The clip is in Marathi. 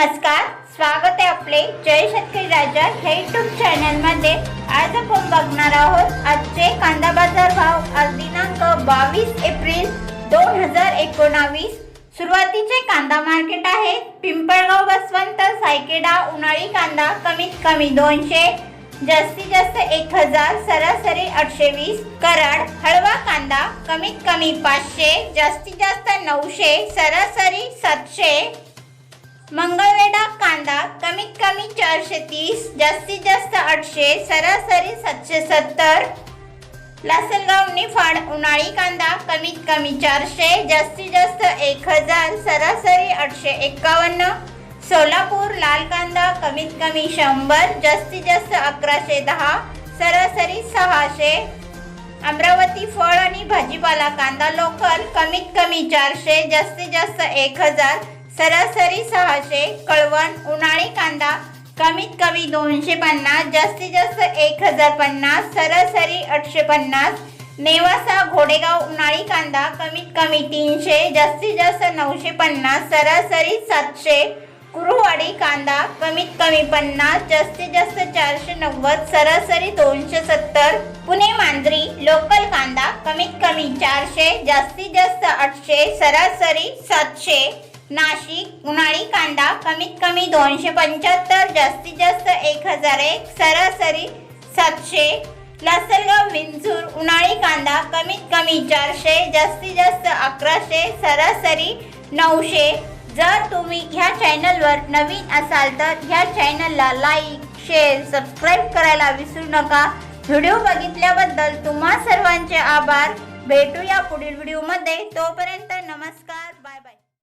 नमस्कार, स्वागत आहे आपले जय शेतकरी राजा हे यूट्यूब चॅनल मध्ये। आज आपण बघणार आहोत आजचे कांदा बाजार भाव। आज दिनांक 22 एप्रिल 2019। सुरुवातीचे कांदा मार्केट आहे। पिंपळगाव बसवंत सायकेडा उन्हाळी कांदा कमीत कमी 200, जास्तीत जास्त 1000, सरासरी 820। कराड हळवा कांदा कमीत कमी 500, जास्तीत जास्त 900, सरासरी 700। मंगळवेढा कांदा कमीत कमी 430, जास्तीत जास्त 800, सरासरी 770। लासलगाव निफाड उन्हाळी कांदा कमीत कमी 400, जास्तीत जास्त 1000, सरासरी 851। सोलापूर लाल कांदा कमीत कमी 100, जास्तीत जास्त 1110, सरासरी 600। अमरावती फळ आणि भाजीपाला कांदा लोकल कमीत कमी 400, जास्तीत जास्त 1000, सरासरी 600। कळवण उन्हाळी कांदा कमीत कमी 250, जास्तीत जास्त 1050, सरासरी 850। नेवासा घोडेगाव उन्हाळी कांदा कमीत कमी 300, जास्तीत जास्त 950, सरासरी 700। कुरुवाडी कांदा कमीत कमी 50, जास्तीत जास्त 490, सरासरी 270। पुणे मांजरी लोकल कांदा कमीत कमी 400, जास्तीत जास्त 800, सरासरी 700। नाशिक उन्हाळी कांदा कमीत कमी 275, जास्तीत जास्त 1001, सरासरी 700। लासलगाव विंचूर उन्हाळी कांदा कमीत कमी 400, जास्तीत जास्त 1100, सरासरी 900। जर तुम्ही ह्या चॅनलवर नवीन असाल तर ह्या चॅनलला लाईक, शेअर, सबस्क्राईब करायला विसरू नका। व्हिडिओ बघितल्याबद्दल तुम्हा सर्वांचे आभार। भेटूया पुढील व्हिडिओमध्ये, तोपर्यंत नमस्कार।